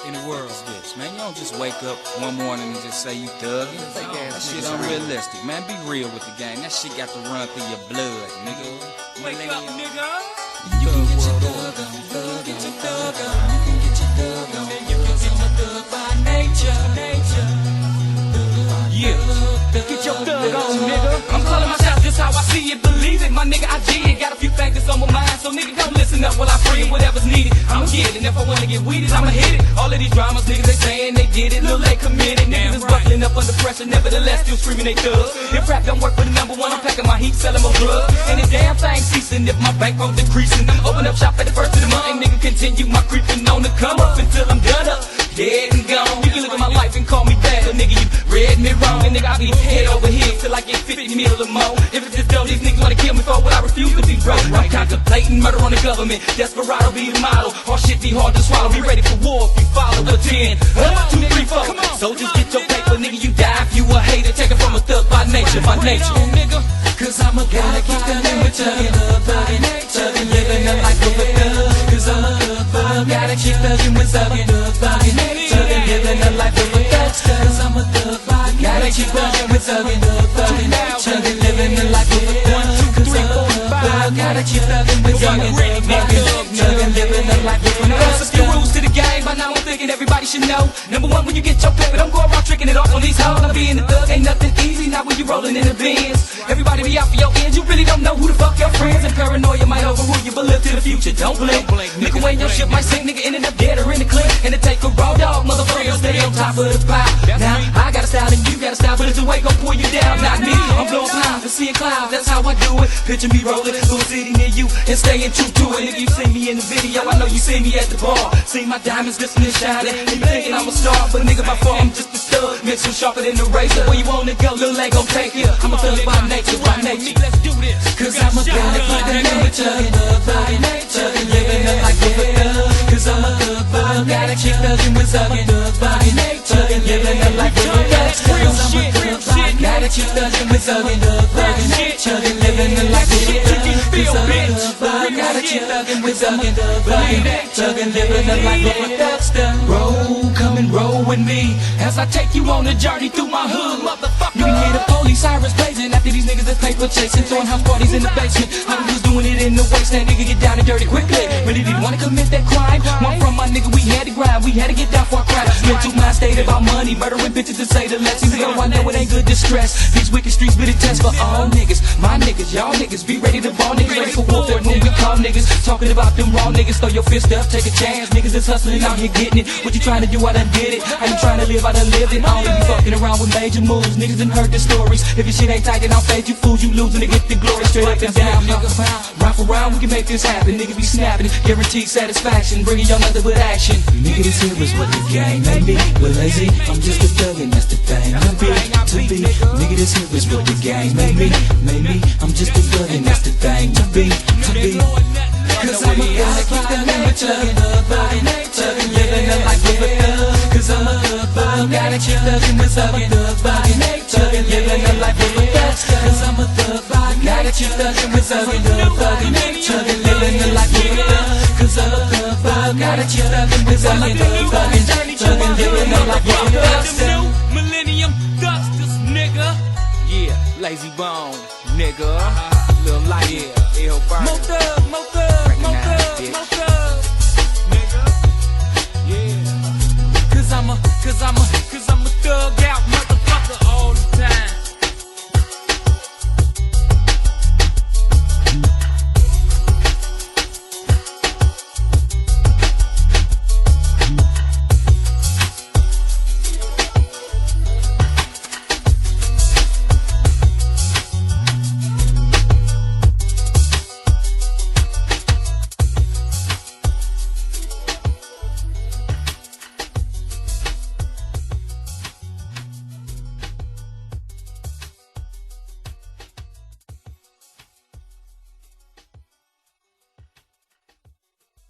in the world is this, man? You don't just wake up one morning and just say you thuggin'. That shit unrealistic, man. Be real with the game. That shit got to run through your blood, nigga. Wake up, nigga. You can get your thug on, get your thug on. You can get your thug on, you can get your thug by nature. Yeah, get your thug on, nigga. I'm calling my shots just how I see it, believe it. My nigga, I did. Got a few things that's on my mind, so nigga, don't listen up while I free it. Whatever's needed, I'ma get it. And if I wanna get weeded, I'ma hit it. All of these dramas, niggas, they saying they did it. Lil' they committed. Niggas is buckling up under pressure, nevertheless, still screaming they thugs. If rap don't work for the number one, I'm packing my heat, selling my drugs. And the damn thing ceasing if my bankroll decreasing. I'm open up shop at the first of the month, and nigga continue my creeping on the come up until I'm done up. Dead and gone. You can look at my life and call me bad, but nigga, you read me wrong. And nigga, I be head over heels till I get 50 mil or more. If it's this dope, these niggas wanna kill me for what I refuse to be broke. I'm contemplating murder on the government. Desperado be the model. Hard shit be hard to swallow. Be ready for war if you follow the 10. 1, 2, 3, 4. Soldiers get your paper, nigga, you die if you a hater. Take it from a thug by nature, by nature. Cause I'm a gotta keep the limit tugging, tugging, living a life of a thug. Cause I'm a thug, gotta keep thugging with thugging, tugging, living a life of a thug. Cause I'm a thug, gotta keep thugging with thugging, tugging, living a life of a thug. Cause I'm a thug, gotta keep thugging with thugging, tugging, living a life of a thug. There's a few rules to the game, by now I'm thinking everybody should know. Number one, when you get your paper, don't go around tricking it off on these hoes. I'm being a thug, ain't nothing easy, not when you rolling in the bins. Everybody be out for your ends, you really don't know who the fuck your friends. And paranoia might overrule you, but live to the future, don't blink. Nigga, when your shit might sink, nigga ended up dead or in the clink. And to take a raw dog, motherfucker, stay on top of the pile. Now, I got a style and you got a style, but it's a way gon' pull you down, not me. I'm blowing clouds and seeing clouds, that's how I do it. Picture me rolling through a city near you and staying true to it. If you see me in the video, I know you see me at the bar. See my diamonds glistening, shining, and you thinking I'm a star, but nigga, by far I'm just a thug. Mixing sharper than the razor. Where you wanna go, little leg gon' take you. I'm a thug by nature, by nature. Let's do this. Cause I'm a thug, like the name tugging, living a life of a thug. Cause I'm a thug, gotta keep thugging with thugging, tugging, living a life of a thug. Cause I'm a thug, gotta keep thugging with thugging, tugging, living a life of a thug. Cause I'm a thug, gotta keep thugging with thugging, tugging, living a life of a thug. Roll, come and roll with me as I take you on a journey through my hood, motherfucker. You can hear the police sirens blazing after these niggas that's paper chasing, throwing house parties in the basement. I was doing it in the waste, that nigga get down and dirty quickly. Really didn't wanna commit that crime. One from my nigga, we had to grind, we had to get down for a crime. Mental mind state about money, murdering bitches to say the least. Even though I know it ain't good distress, these wicked streets be the test for all niggas. My niggas, y'all niggas, be ready to ball niggas, ready for warfare when we call niggas. Talking about them raw niggas, throw your fist up, take a chance. Niggas is hustling out here getting it. What you trying to do? I done did it. How you trying to live? I done lived it. I don't be fucking around with major moves. Niggas done heard the stories. If your shit ain't tight, then I'll fade you fools. You losing to get the glory straight up and down. Nigga, round for round, we can make this happen. Nigga be snapping, guaranteed satisfaction, bringing y'all nothing but action. Nigga, this here is what the game made me. Well, lazy, I'm just a thug and that's the thing I be, to be. Nigga, this here is what the game made me. I'm just a thug and that's the thing to be, to be. Cause I'm a thug, keep the limit tugging, living a life of a thug. Cause I'm a thug, gotta keep thugging with thugging, living a life of a thug. Cause I'm a thug, gotta keep thugging with thugging, living a life of a thug. Cause I'm a thug, gotta keep thugging with thugging, living a life of a thug. Millennium Dusters, nigga. Yeah, lazy bone, nigga. Little light, yeah, L-Burna. More thug, more thug, more thug, more thug, nigga. Yeah. Cause I'm a